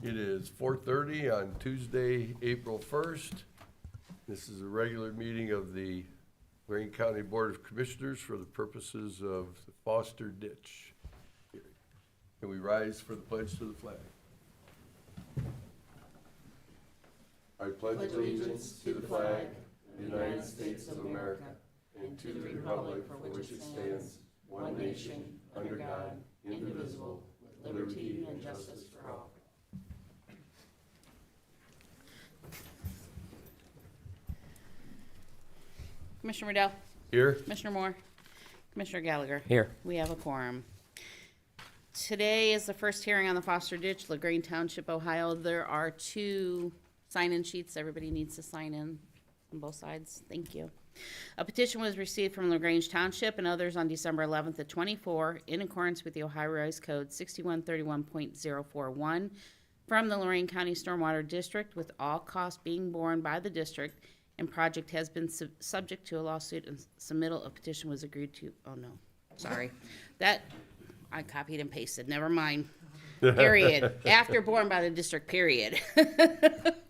It is 4:30 on Tuesday, April 1st. This is a regular meeting of the Lorain County Board of Commissioners for the purposes of the Foster Ditch. Can we rise for the pledge to the flag? I pledge allegiance to the flag of the United States of America and to the republic for which it stands, one nation, under God, indivisible, with liberty and justice for all. Commissioner Riddell. Here? Commissioner Moore. Commissioner Gallagher. Here. We have a quorum. Today is the first hearing on the Foster Ditch, Lorain Township, Ohio. There are 2 sign-in sheets. Everybody needs to sign in on both sides. Thank you. A petition was received from LaGrange Township and others on December 11th of 24 in accordance with the Ohio Revised Code 6131.041 from the Lorain County Stormwater District, with all costs being borne by the district, and project has been subject to a lawsuit, and submittal of petition was agreed to. Oh, no, sorry. That, I copied and pasted, never mind. Period. After borne by the district, period.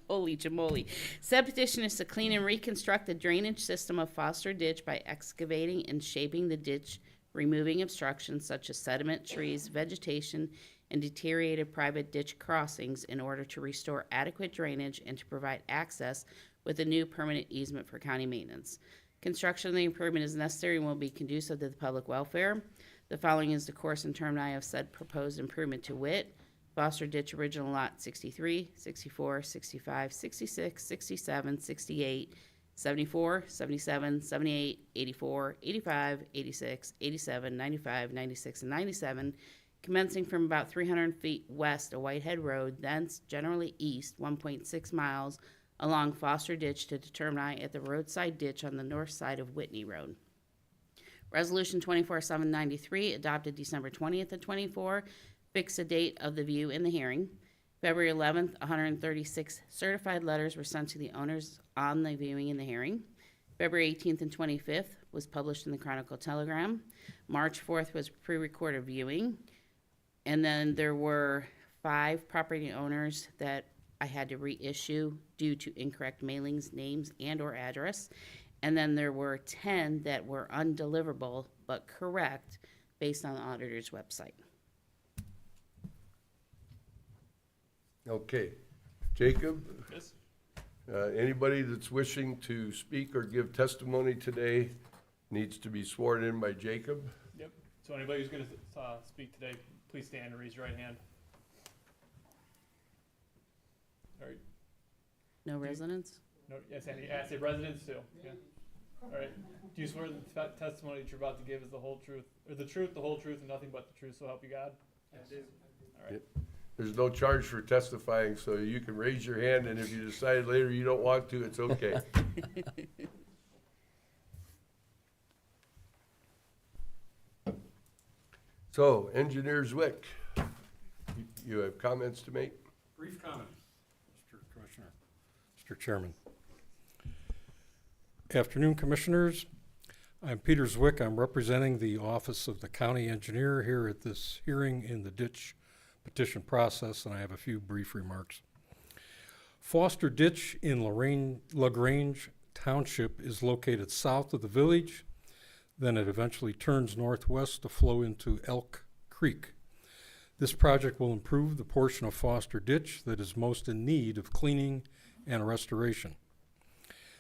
Holy jamoli. Said petition is to clean and reconstruct the drainage system of Foster Ditch by excavating and shaping the ditch, removing obstructions such as sediment, trees, vegetation, and deteriorated private ditch crossings in order to restore adequate drainage and to provide access with a new permanent easement for county maintenance. Construction of the improvement is necessary and will be conducive to the public welfare. The following is the course and termini of said proposed improvement, to wit: Foster Ditch Original Lot 63, 64, 65, 66, 67, 68, 74, 77, 78, 84, 85, 86, 87, 95, 96, and 97, commencing from about 300 feet west of Whitehead Road, thence generally east 1.6 miles along Foster Ditch to termini at the roadside ditch on the north side of Whitney Road. Resolution 24-793, adopted December 20th of 24, fixed the date of the view and the hearing. February 11th, 136 certified letters were sent to the owners on the viewing and the hearing. February 18th and 25th was published in the Chronicle Telegram. March 4th was pre-recorded viewing. And then there were 5 property owners that I had to reissue due to incorrect mailings, names, and or address. And then there were 10 that were undeliverable but correct based on the auditor's website. Okay. Jacob? Yes. Anybody that's wishing to speak or give testimony today needs to be sworn in by Jacob. Yep. So anybody who's going to speak today, please stand and raise your right hand. All right. No residents? No, yes, Andy. I say residents too. Yeah. All right. Do you swear that the testimony that you're about to give is the whole truth, or the truth, the whole truth, and nothing but the truth, so help you God? I do. All right. There's no charge for testifying, so you can raise your hand, and if you decide later you don't want to, it's okay. So, Engineer Zwick, you have comments to make? Brief comment, Mr. Commissioner, Mr. Chairman. Afternoon, Commissioners. I'm Peter Zwick. I'm representing the Office of the County Engineer here at this hearing in the ditch petition process, and I have a few brief remarks. Foster Ditch in LaGrange Township is located south of the village. Then it eventually turns northwest to flow into Elk Creek. This project will improve the portion of Foster Ditch that is most in need of cleaning and restoration.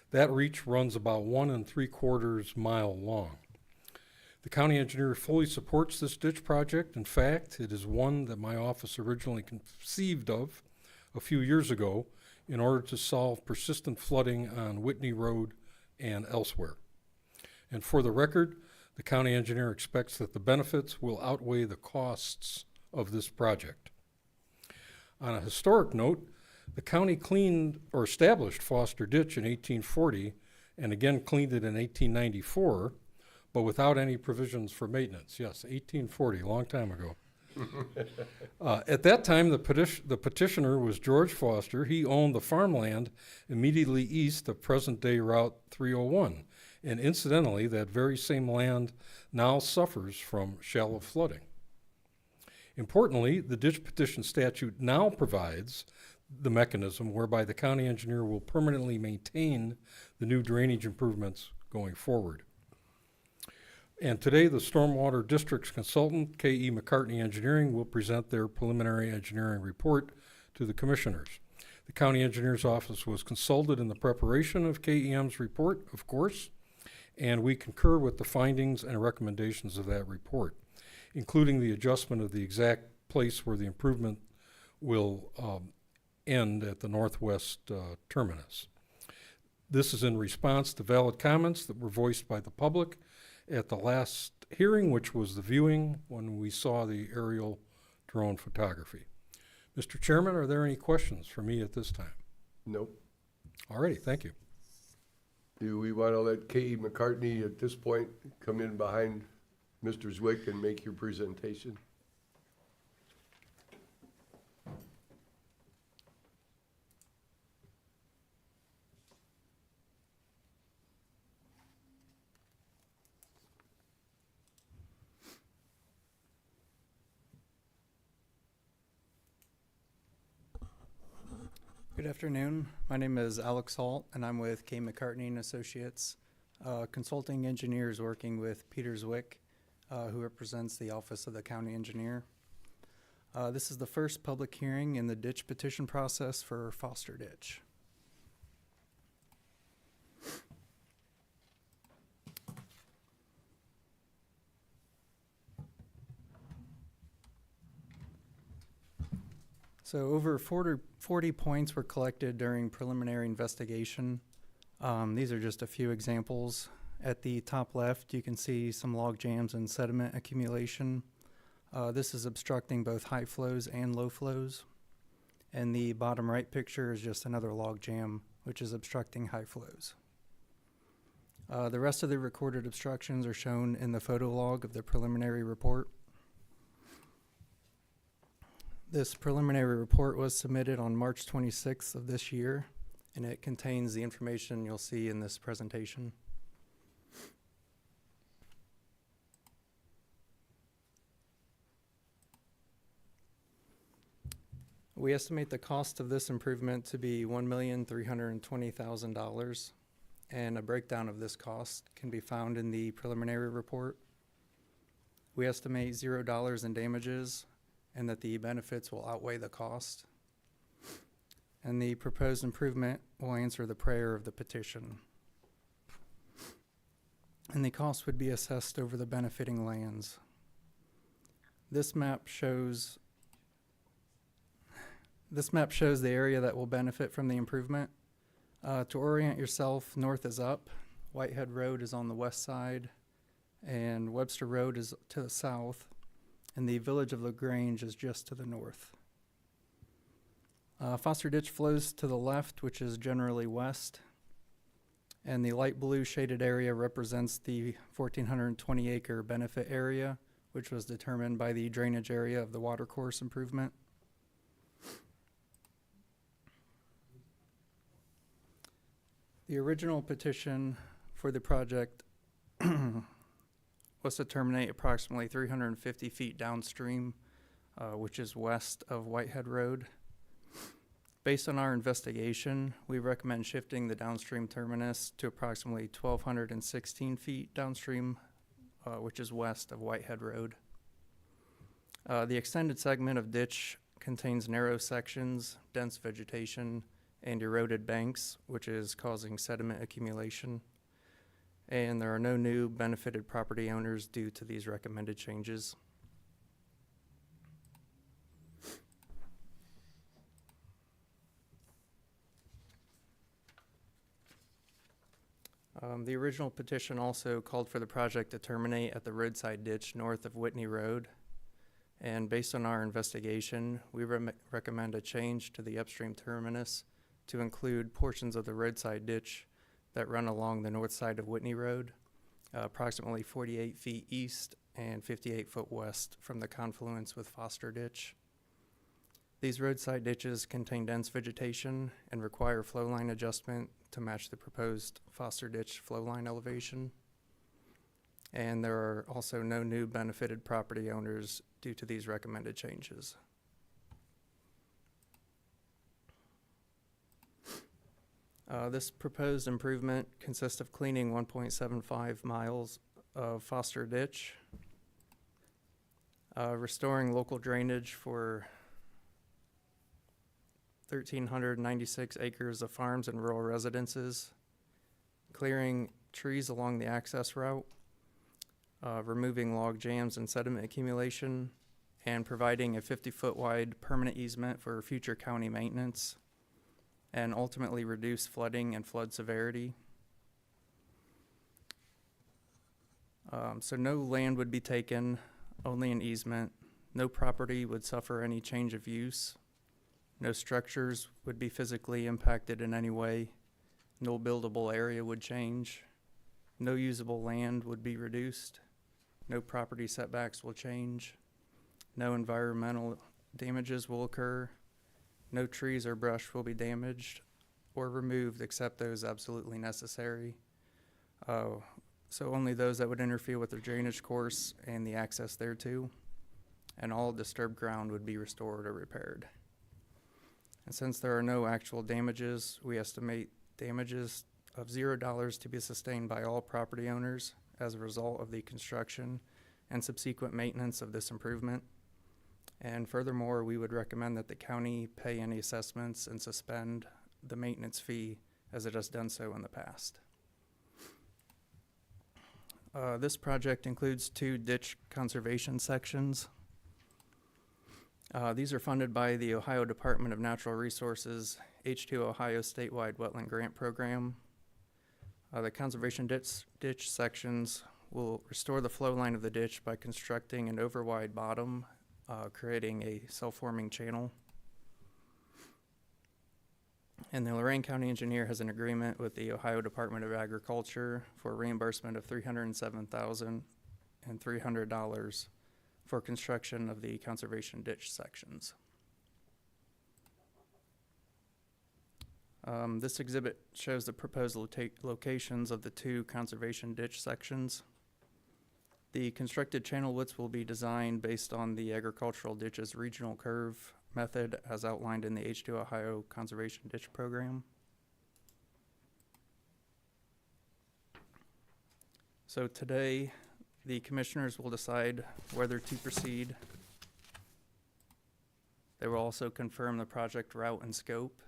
That reach runs about 1 3/4 mile long. The county engineer fully supports this ditch project. In fact, it is one that my office originally conceived of a few years ago in order to solve persistent flooding on Whitney Road and elsewhere. And for the record, the county engineer expects that the benefits will outweigh the costs of this project. On a historic note, the county cleaned or established Foster Ditch in 1840 and again cleaned it in 1894, but without any provisions for maintenance. Yes, 1840, a long time ago. At that time, the petitioner was George Foster. He owned the farmland immediately east of present-day Route 301. And incidentally, that very same land now suffers from shallow flooding. Importantly, the ditch petition statute now provides the mechanism whereby the county engineer will permanently maintain the new drainage improvements going forward. And today, the Stormwater District's consultant, K.E. McCartney Engineering, will present their preliminary engineering report to the commissioners. The county engineer's office was consulted in the preparation of KEM's report, of course, and we concur with the findings and recommendations of that report, including the adjustment of the exact place where the improvement will end at the northwest terminus. This is in response to valid comments that were voiced by the public at the last hearing, which was the viewing when we saw the aerial drone photography. Mr. Chairman, are there any questions for me at this time? Nope. All righty, thank you. Do we want to let K.E. McCartney at this point come in behind Mr. Zwick and make your presentation? Good afternoon. My name is Alex Holt, and I'm with K. McCartney and Associates, consulting engineers working with Peter Zwick, who represents the Office of the County Engineer. This is the first public hearing in the ditch petition process for Foster Ditch. So over 40 points were collected during preliminary investigation. These are just a few examples. At the top left, you can see some log jams and sediment accumulation. This is obstructing both high flows and low flows. And the bottom right picture is just another log jam, which is obstructing high flows. The rest of the recorded obstructions are shown in the photo log of the preliminary report. This preliminary report was submitted on March 26th of this year, and it contains the information you'll see in this presentation. We estimate the cost of this improvement to be $1,320,000, and a breakdown of this cost can be found in the preliminary report. We estimate $0 in damages, and that the benefits will outweigh the cost. And the proposed improvement will answer the prayer of the petition. And the cost would be assessed over the benefiting lands. This map shows the area that will benefit from the improvement. To orient yourself, north is up, Whitehead Road is on the west side, and Webster Road is to the south, and the village of LaGrange is just to the north. Foster Ditch flows to the left, which is generally west, and the light blue shaded area represents the 1,420 acre benefit area, which was determined by the drainage area of the watercourse improvement. The original petition for the project was to terminate approximately 350 feet downstream, which is west of Whitehead Road. Based on our investigation, we recommend shifting the downstream terminus to approximately 1,216 feet downstream, which is west of Whitehead Road. The extended segment of ditch contains narrow sections, dense vegetation, and eroded banks, which is causing sediment accumulation. And there are no new benefited property owners due to these recommended changes. The original petition also called for the project to terminate at the roadside ditch north of Whitney Road. And based on our investigation, we recommend a change to the upstream terminus to include portions of the roadside ditch that run along the north side of Whitney Road, approximately 48 feet east and 58 foot west from the confluence with Foster Ditch. These roadside ditches contain dense vegetation and require flow line adjustment to match the proposed Foster Ditch flow line elevation. And there are also no new benefited property owners due to these recommended changes. This proposed improvement consists of cleaning 1.75 miles of Foster Ditch, restoring local drainage for 1,396 acres of farms and rural residences, clearing trees along the access route, removing log jams and sediment accumulation, and providing a 50-foot wide permanent easement for future county maintenance, and ultimately reduce flooding and flood severity. So no land would be taken, only an easement. No property would suffer any change of use. No structures would be physically impacted in any way. No buildable area would change. No usable land would be reduced. No property setbacks will change. No environmental damages will occur. No trees or brush will be damaged or removed except those absolutely necessary. So only those that would interfere with the drainage course and the access thereto, and all disturbed ground would be restored or repaired. And since there are no actual damages, we estimate damages of $0 to be sustained by all property owners as a result of the construction and subsequent maintenance of this improvement. And furthermore, we would recommend that the county pay any assessments and suspend the maintenance fee as it has done so in the past. This project includes 2 ditch conservation sections. These are funded by the Ohio Department of Natural Resources H2 Ohio statewide wetland grant program. The conservation ditch sections will restore the flow line of the ditch by constructing an overwide bottom, creating a self-forming channel. And the Lorain County engineer has an agreement with the Ohio Department of Agriculture for reimbursement of $307,300 for construction of the conservation ditch sections. This exhibit shows the proposed locations of the 2 conservation ditch sections. The constructed channel widths will be designed based on the agricultural ditches regional curve method as outlined in the H2 Ohio Conservation Ditch Program. So today, the commissioners will decide whether to proceed. They will also confirm the project route and scope,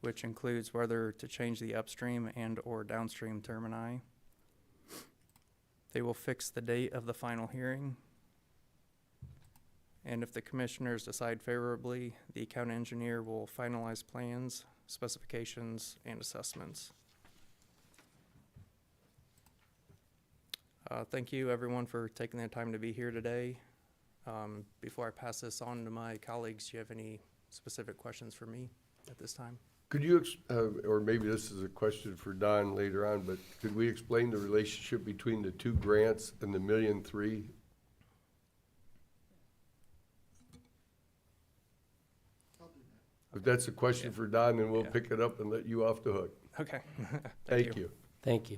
which includes whether to change the upstream and or downstream termini. They will fix the date of the final hearing. And if the commissioners decide favorably, the county engineer will finalize plans, specifications, and assessments. Thank you, everyone, for taking the time to be here today. Before I pass this on to my colleagues, do you have any specific questions for me at this time? Could you, or maybe this is a question for Don later on, but could we explain the relationship between the 2 grants and the $1.3 million? If that's a question for Don, then we'll pick it up and let you off the hook. Okay. Thank you. Thank you.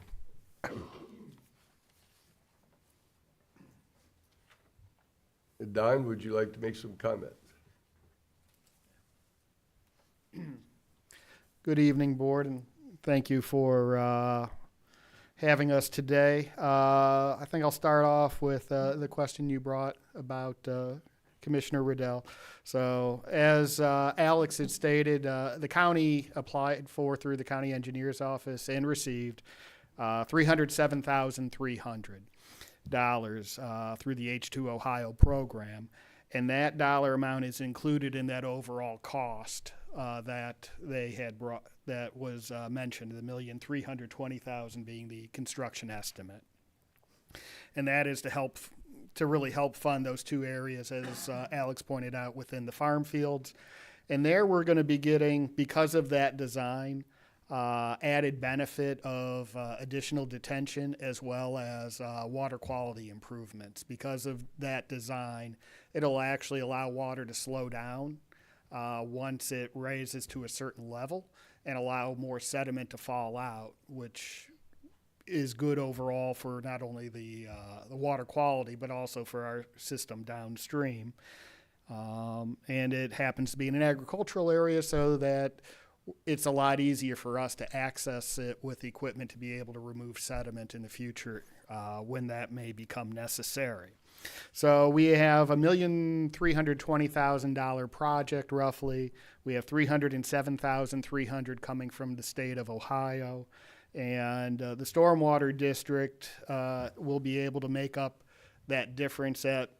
Don, would you like to make some comments? Good evening, Board, and thank you for having us today. I think I'll start off with the question you brought about Commissioner Riddell. So as Alex had stated, the county applied for through the county engineer's office and received $307,300 through the H2 Ohio program. And that dollar amount is included in that overall cost that they had brought, that was mentioned, the $1,320,000 being the construction estimate. And that is to really help fund those 2 areas, as Alex pointed out, within the farm fields. And there we're going to be getting, because of that design, added benefit of additional detention as well as water quality improvements. Because of that design, it'll actually allow water to slow down once it raises to a certain level and allow more sediment to fall out, which is good overall for not only the water quality, but also for our system downstream. And it happens to be in an agricultural area, so that it's a lot easier for us to access it with equipment to be able to remove sediment in the future when that may become necessary. So we have $1,320,000 project roughly. We have $307,300 coming from the state of Ohio, and the stormwater district will be able to make up that difference at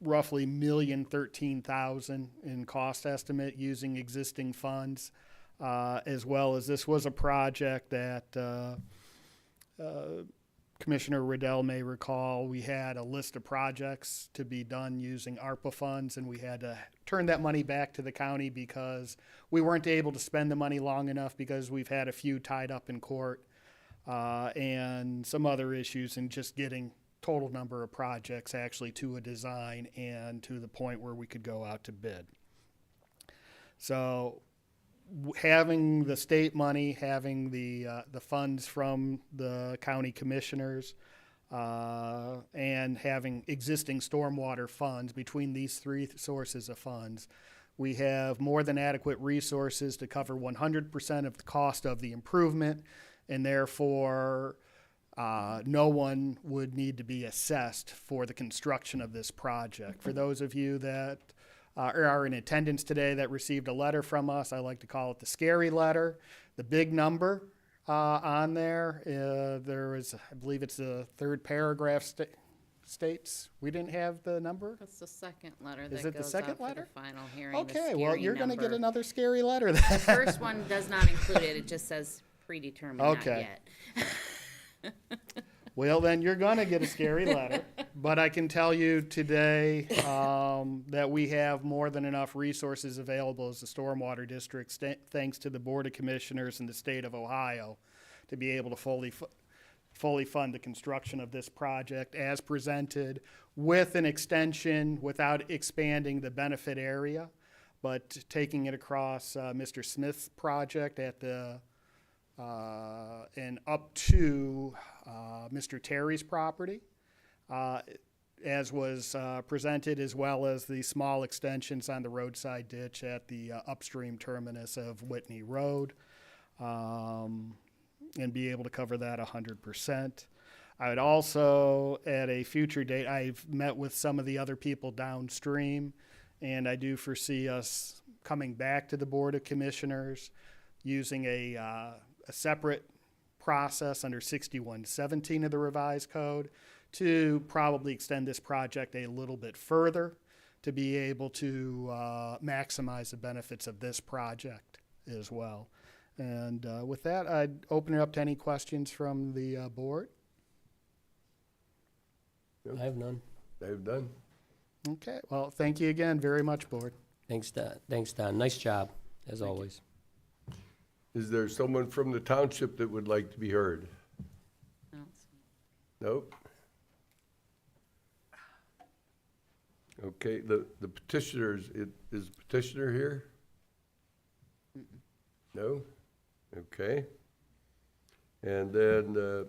roughly $1,013,000 in cost estimate using existing funds, as well as this was a project that Commissioner Riddell may recall. We had a list of projects to be done using ARPA funds, and we had to turn that money back to the county because we weren't able to spend the money long enough because we've had a few tied up in court and some other issues in just getting total number of projects actually to a design and to the point where we could go out to bid. So having the state money, having the funds from the county commissioners, and having existing stormwater funds, between these three sources of funds, we have more than adequate resources to cover 100% of the cost of the improvement, and therefore no one would need to be assessed for the construction of this project. For those of you that are in attendance today that received a letter from us, I like to call it the scary letter. The big number on there, there is, I believe it's the third paragraph states. We didn't have the number? That's the second letter Is that it the goes second out for letter? the final hearing. the Okay, well, scary you're going to get number. another scary letter The then. first one does not include it. It just says predetermined, Okay. not yet. Well, then you're going to get a scary letter. But I can tell you today that we have more than enough resources available as the Stormwater District, thanks to the Board of Commissioners and the state of Ohio, to be able to fully fund the construction of this project as presented, with an extension without expanding the benefit area, but taking it across Mr. Smith's project at the and up to Mr. Terry's property, as was presented, as well as the small extensions on the roadside ditch at the upstream terminus of Whitney Road, and be able to cover that 100%. I would also, at a future date, I've met with some of the other people downstream, and I do foresee us coming back to the Board of Commissioners using a separate process under 6117 of the revised code to probably extend this project a little bit further to be able to maximize the benefits of this project as well. And with that, I'd open it up to any questions from the board. I have none. They've done. Okay, well, thank you again very much, board. Thanks, Don. Thanks, Don. Nice job, as always. Is there someone from the township that would like to be heard? No. Nope. Okay, the petitioners, is the petitioner here? No? Okay. And then,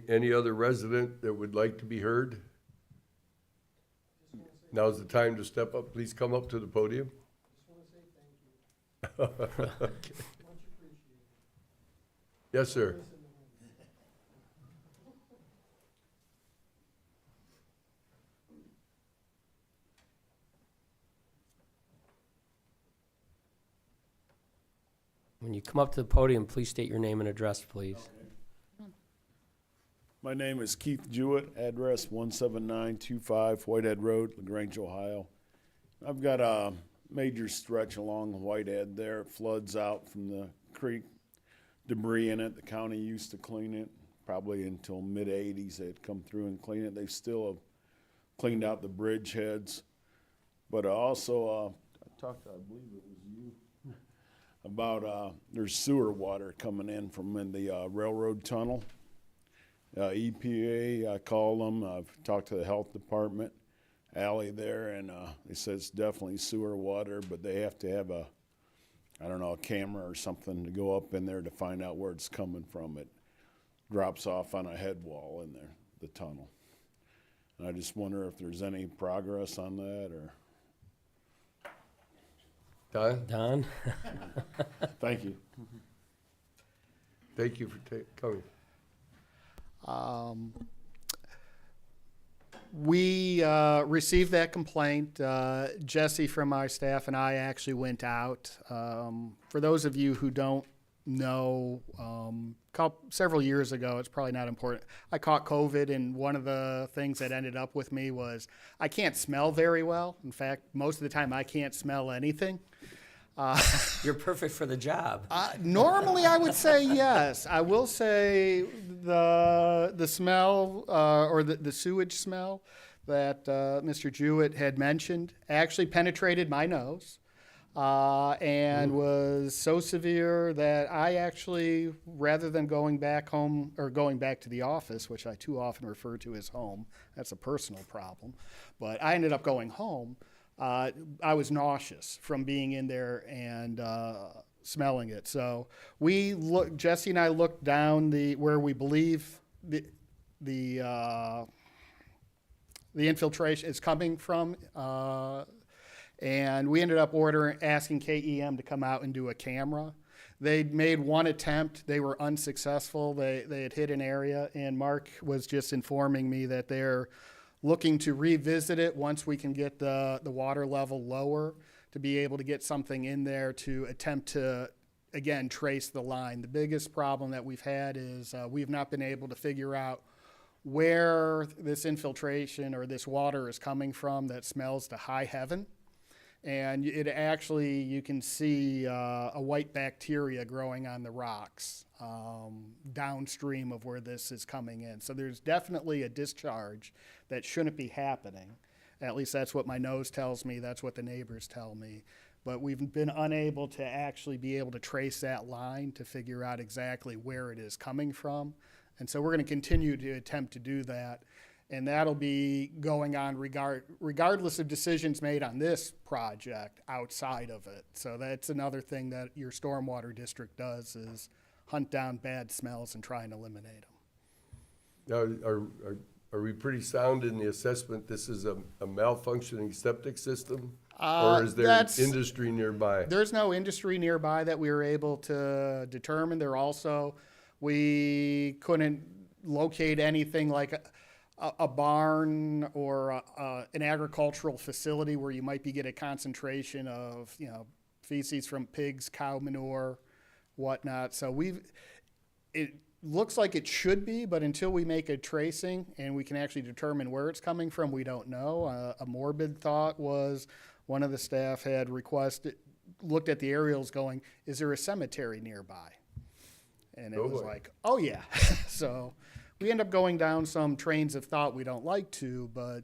any other resident that would like to be heard? Now's the time to step up. Please come up to the podium. Okay. Yes, sir. When you come up to the podium, please state your name and address, please. My name is Keith Jewett, address 17925 Whitehead Road, LaGrange, Ohio. I've got a major stretch along Whitehead there. It floods out from the creek, debris in it. The county used to clean it, probably until mid-'80s. They'd come through and clean it. They still have cleaned out the bridge heads. But also, I talked to, I believe it was you, about there's sewer water coming in from the railroad tunnel. EPA, I called them. I've talked to the health department, alley there, and they said it's definitely sewer water, but they have to have a I don't know, a camera or something to go up in there to find out where it's coming from. It drops off on a head wall in there, the tunnel. And I just wonder if there's any progress on that, or, Don, Don? thank you. thank you for coming. We received that complaint. Jesse from our staff and I actually went out. For those of you who don't know, several years ago, it's probably not important, I caught COVID, and one of the things that ended up with me was I can't smell very well. In fact, most of the time I can't smell anything. You're perfect for the job. Normally, I would say yes. I will say the smell or the sewage smell that Mr. Jewett had mentioned actually penetrated my nose and was so severe that I actually, rather than going back home or going back to the office, which I too often refer to as home, that's a personal problem, but I ended up going home. I was nauseous from being in there and smelling it. So Jesse and I looked down where we believe the infiltration is coming from, and we ended up asking KEM to come out and do a camera. They made one attempt. They were unsuccessful. They had hit an area, and Mark was just informing me that they're looking to revisit it once we can get the water level lower, to be able to get something in there to attempt to, again, trace the line. The biggest problem that we've had is we've not been able to figure out where this infiltration or this water is coming from that smells to high heaven. And it actually, you can see a white bacteria growing on the rocks downstream of where this is coming in. So there's definitely a discharge that shouldn't be happening. At least that's what my nose tells me. That's what the neighbors tell me. But we've been unable to actually be able to trace that line to figure out exactly where it is coming from. And so we're going to continue to attempt to do that. And that'll be going on regardless of decisions made on this project outside of it. So that's another thing that your stormwater district does, is hunt down bad smells and try and eliminate them. Now, are we pretty sound in the assessment this is a malfunctioning septic system? Or is there industry nearby? There's no industry nearby that we were able to determine. We couldn't locate anything like a barn or an agricultural facility where you might get a concentration of, feces from pigs, cow manure, whatnot. So it looks like it should be, but until we make a tracing and we can actually determine where it's coming from, we don't know. A morbid thought was one of the staff had looked at the aerials going, is there a cemetery nearby? And it was like, oh yeah. So we end up going down some trains of thought we don't like to, but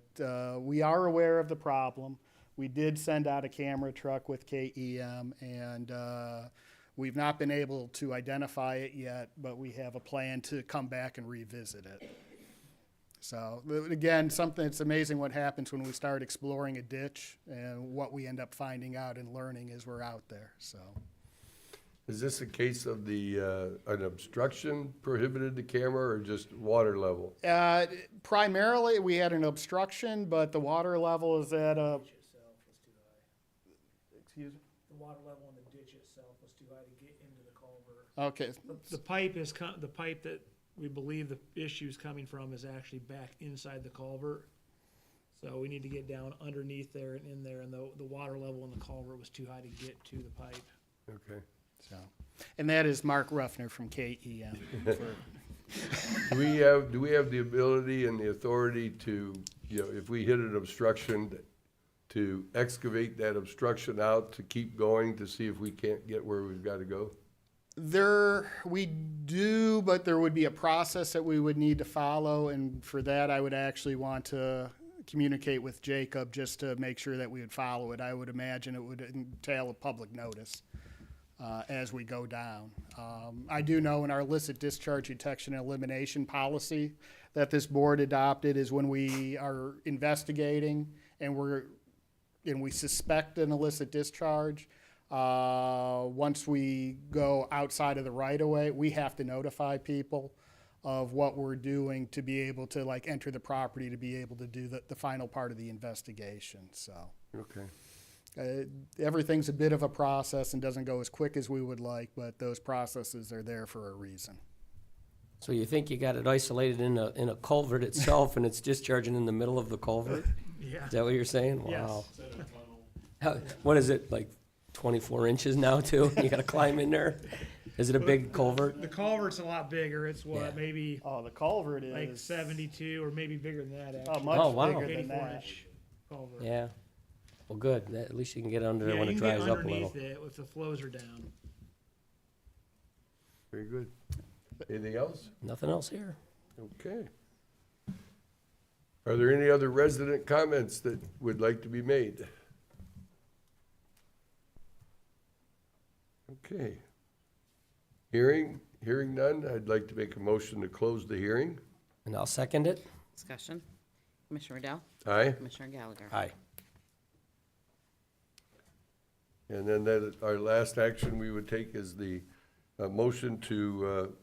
we are aware of the problem. We did send out a camera truck with KEM, and we've not been able to identify it yet, but we have a plan to come back and revisit it. So again, it's amazing what happens when we start exploring a ditch and what we end up finding out and learning as we're out there. So. Is this a case of an obstruction prohibited the camera, or just water level? Primarily, we had an obstruction, but the water level is at a. Excuse me? The water level in the ditch itself was too high to get into the culvert. Okay. The pipe the pipe that we believe the issue's coming from is actually back inside the culvert. So we need to get down underneath there and in there, and the water level in the culvert was too high to get to the pipe. Okay. So, and that is Mark Ruffner from KEM. Do we have the ability and the authority to, if we hit an obstruction, to excavate that obstruction out, to keep going, to see if we can't get where we've got to go? We do, but there would be a process that we would need to follow, and for that I would actually want to communicate with Jacob just to make sure that we would follow it. I would imagine it would entail a public notice as we go down. I do know in our illicit discharge detection and elimination policy that this board adopted is when we are investigating and we suspect an illicit discharge, Once we go outside of the right-of-way, we have to notify people of what we're doing to be able to like enter the property, to be able to do the final part of the investigation, so. Okay. Everything's a bit of a process and doesn't go as quick as we would like, but those processes are there for a reason. So you think you got it isolated in a culvert itself and it's discharging in the middle of the culvert? Yeah. Is that what you're saying? Yes. Wow. What is it, like 24 inches now too? You gotta climb in there? Is it a big culvert? The culvert's a lot bigger. It's Yeah. maybe Oh, the culvert is. like 72 or maybe bigger than that, Oh, actually. much Oh, wow. bigger than 84 that. inch culvert. Yeah. Well, good. At least you can get under there Yeah, when you it can get dries up a little. underneath it if the flows are down. Very good. Anything else? Nothing else here. Okay. Are there any other resident comments that would like to be made? Okay. Hearing none, I'd like to make a motion to close the hearing. And I'll second it. Discussion. Commissioner Riddell? Aye. Commissioner Gallagher? Aye. And then that, our last action we would take is the motion to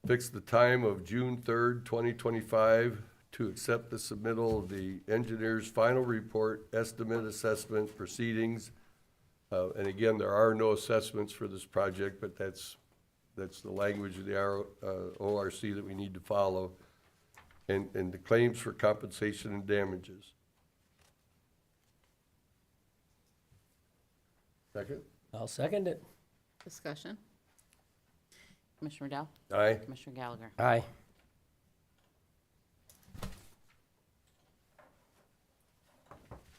fix the time of June 3rd, 2025, to accept the submittal of the engineer's final report, estimate, assessment, proceedings. And again, there are no assessments for this project, but that's the language of the ORC that we need to follow. And the claims for compensation and damages. Second? I'll second it. Discussion. Commissioner Riddell? Aye. Commissioner Gallagher? Aye.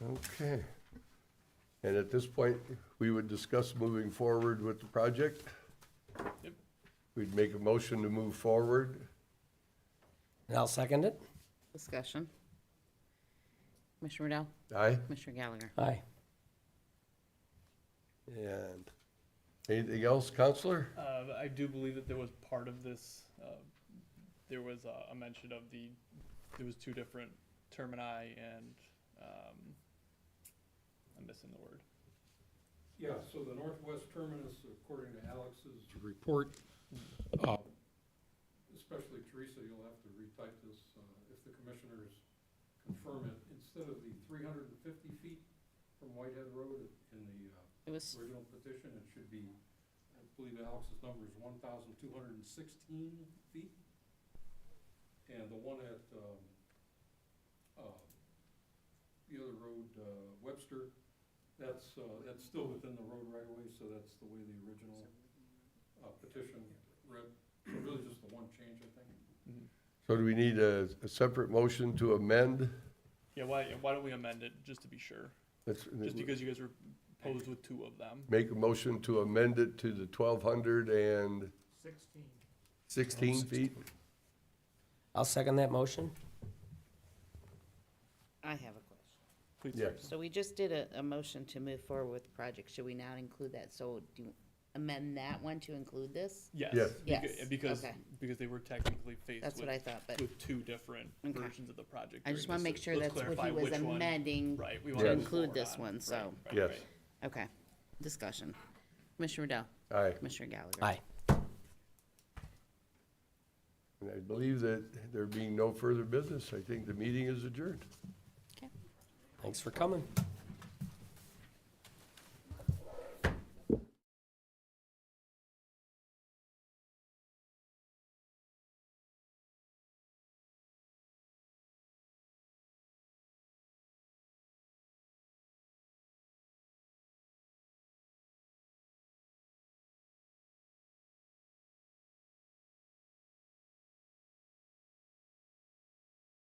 Okay. And at this point, we would discuss moving forward with the project. Yep. We'd make a motion to move forward. And I'll second it. Discussion. Commissioner Riddell? Aye. Commissioner Gallagher? Aye. And anything else, Counselor? I do believe that there was part of this, there was a mention of there was two different termini and, I'm missing the word. Yeah, so the northwest terminus, according to Alex's report, especially Teresa, you'll have to retype this, if the commissioners confirm it, instead of the 350 feet from Whitehead Road in the It was, original petition, it should be, I believe Alex's number is 1,216 feet. And the one at, the other road, Webster, that's still within the road right away, so that's the way the original, petition read. So really just the one change, I think. So do we need a separate motion to amend? Yeah, why don't we amend it, just to be sure? Let's Just because you guys were posed with two of them. make a motion to amend it to the 1,216 feet. I'll second that motion. I have a question. Please, Yeah. sir. So we just did a motion to move forward with the project. Should we now include that? So do you amend that one to include this? Yes. Yes. Yes, Because okay. they were technically faced That's what I thought, but with two different Okay. versions of the project. I just during wanna this. make sure Let's that's what clarify he was which one- amending Right, we to wanna move include forward this on. one, so, Right, Yes. right. okay. Discussion. Commissioner Riddell? Aye. Commissioner Gallagher? Aye. And I believe that there being no further business, I think the meeting is adjourned. Okay. Thanks for coming.